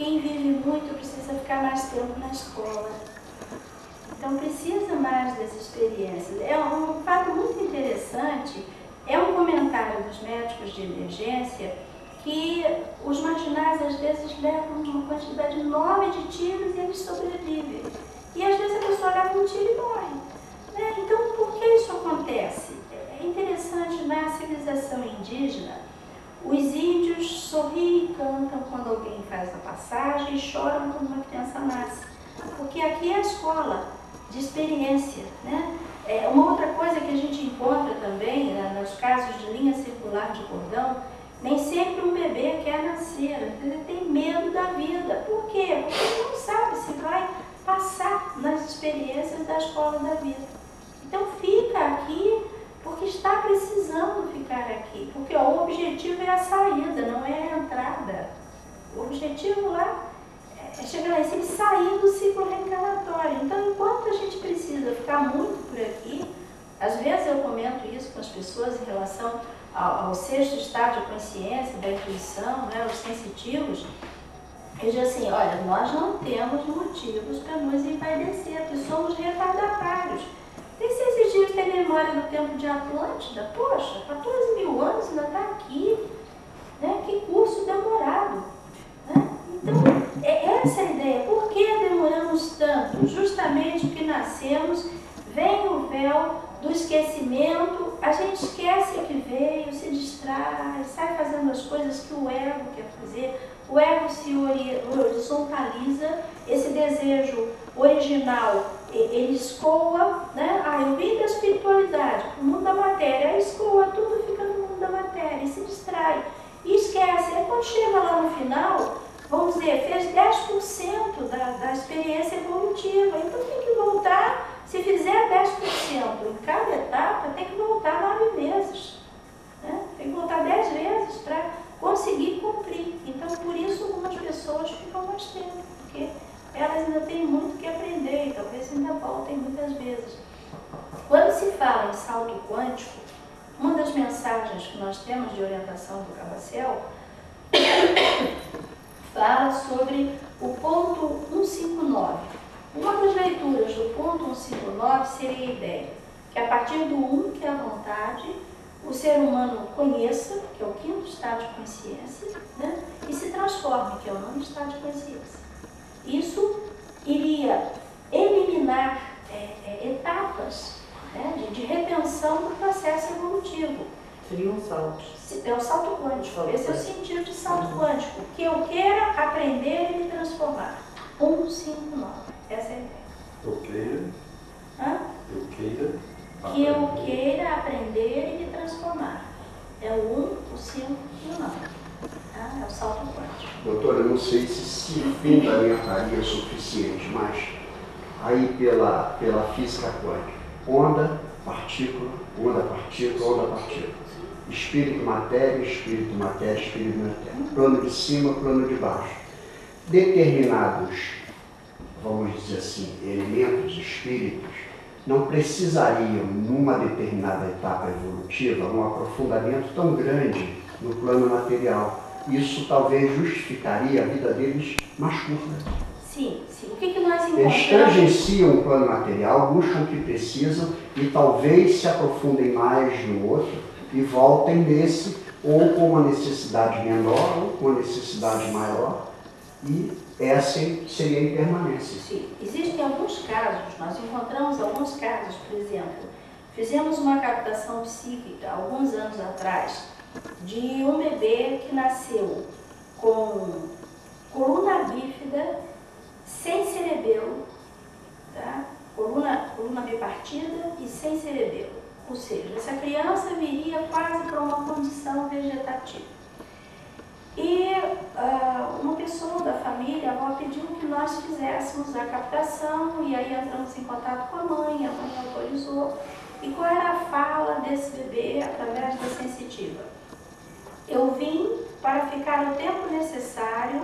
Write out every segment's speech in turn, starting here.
quem vive muito precisa ficar mais tempo na escola. Então precisa mais dessa experiência. É um fato muito interessante, é um comentário dos médicos de emergência que os marginais às vezes levam uma quantidade enorme de tiros e eles sobrevivem. E às vezes a pessoa leva um tiro e morre. Né? Então por que isso acontece? É interessante, na civilização indígena, os índios sorriem e cantam quando alguém faz a passagem e choram quando uma criança nasce. Porque aqui é a escola de experiência. Né? Uma outra coisa que a gente encontra também, né, nos casos de linha circular de cordão, nem sempre um bebê quer nascer, ele tem medo da vida. Por quê? Porque ele não sabe se vai passar nas experiências da escola da vida. Então fica aqui porque está precisando ficar aqui, porque ó, o objetivo é a saída, não é a entrada. O objetivo lá é chegar lá em cima e sair do ciclo reencarnatório. Então, enquanto a gente precisa ficar muito por aqui, às vezes eu comento isso com as pessoas em relação ao sexto estágio de consciência, da intuição, né, os sensitivos. Eu digo assim, olha, nós não temos motivos para nos envaidecer, porque somos retardatários. E se esses dias tem memória do tempo de Atlântida, poxa, 14 mil anos ainda está aqui, né? Que curso demorado. Né? Então, é essa a ideia. Por que demoramos tanto? Justamente porque nascemos, vem o véu do esquecimento, a gente esquece o que veio, se distrai, sai fazendo as coisas que o ego quer fazer, o ego se horizontaliza, esse desejo original, ele escoa, né? Eu vim da espiritualidade, o mundo da matéria, aí escoa, tudo fica no mundo da matéria, e se distrai, e esquece. Aí quando chega lá no final, vamos dizer, fez 10% da experiência evolutiva, então tem que voltar. Se fizer 10% em cada etapa, tem que voltar 9 vezes. Né? Tem que voltar 10 vezes para conseguir cumprir. Então, por isso, algumas pessoas ficam mais tempo, porque elas ainda têm muito que aprender e talvez ainda voltem muitas vezes. Quando se fala em salto quântico, uma das mensagens que nós temos de orientação do Carrossel fala sobre o ponto 159. Uma das leituras do ponto 159 seria a ideia que a partir do 1, que é a vontade, o ser humano conheça, que é o quinto estado de consciência, né? E se transforme, que é o nono estado de consciência. Isso iria eliminar etapas, né, de retenção do processo evolutivo. Seria um salto. É o salto quântico. Esse é o sentido de salto quântico. Que eu queira aprender e me transformar. 159. Essa é a ideia. Eu queira. Hã? Eu queira. Que eu queira aprender e me transformar. É o 1, o 5 e o 9. Tá? É o salto quântico. Doutora, eu não sei se fundamentaria o suficiente, mas aí pela física quântica, onda, partícula, onda, partícula, onda, partícula. Espírito, matéria, espírito, matéria, espírito, matéria. Plano de cima, plano de baixo. Determinados, vamos dizer assim, elementos, espíritos, não precisariam, numa determinada etapa evolutiva, um aprofundamento tão grande no plano material. Isso talvez justificaria a vida deles mais curta. Sim, sim. O que nós encontramos? Eles tangenciam o plano material, buscam o que precisam e talvez se aprofundem mais no outro e voltem nesse, ou com uma necessidade menor, ou com uma necessidade maior, e essa seria a impermanência. Sim. Existem alguns casos, nós encontramos alguns casos, por exemplo, fizemos uma captação psíquica alguns anos atrás de um bebê que nasceu com coluna bífida, sem cerebelo, tá? coluna bipartida e sem cerebelo. Ou seja, essa criança viria quase para uma condição vegetativa. E uma pessoa da família, a avó, pediu que nós fizéssemos a captação e aí entramos em contato com a mãe autorizou. E qual era a fala desse bebê através da sensitiva? Eu vim para ficar o tempo necessário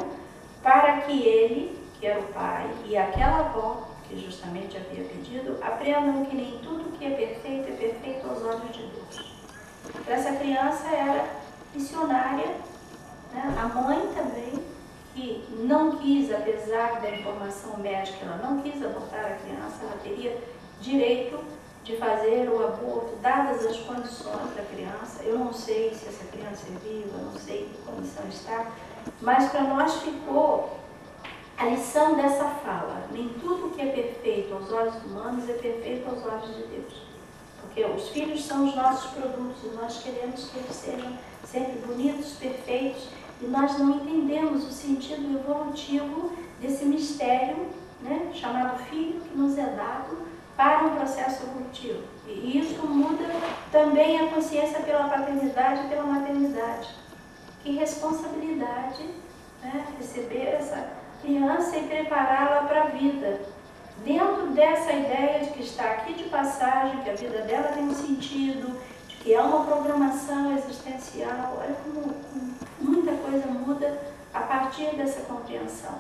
para que ele, que era o pai, e aquela avó, que justamente havia pedido, aprendam que nem tudo que é perfeito aos olhos de Deus. Essa criança era missionária, né? A mãe também, que não quis, apesar da informação médica, ela não quis abortar a criança, ela teria direito de fazer o aborto, dadas as condições da criança. Eu não sei se essa criança é viva, não sei em que condição está, mas para nós ficou a lição dessa fala: nem tudo que é perfeito aos olhos humanos é perfeito aos olhos de Deus. Porque os filhos são os nossos produtos e nós queremos que eles sejam sempre bonitos, perfeitos, e nós não entendemos o sentido evolutivo desse mistério, né, chamado filho, que nos é dado para um processo evolutivo. E isso muda também a consciência pela paternidade e pela maternidade. Que responsabilidade, né, receber essa criança e prepará-la para a vida. Dentro dessa ideia de que está aqui de passagem, que a vida dela tem um sentido, de que é uma programação existencial. Olha como muita coisa muda a partir dessa compreensão.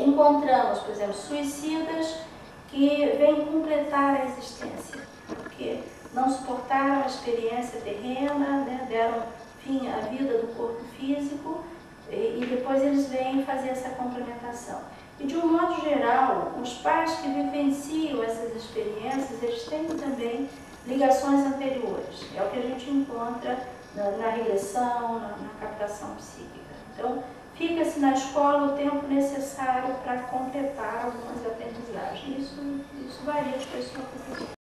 Encontramos, por exemplo, suicidas que vêm completar a existência, porque não suportaram a experiência terrena, né, deram fim à vida do corpo físico, e depois eles vêm fazer essa complementação. E de um modo geral, os pais que vivenciam essas experiências, eles têm também ligações anteriores. É o que a gente encontra na regressão, na captação psíquica. Então, fica-se na escola o tempo necessário para completar algumas aprendizagens. Isso varia de pessoa para pessoa.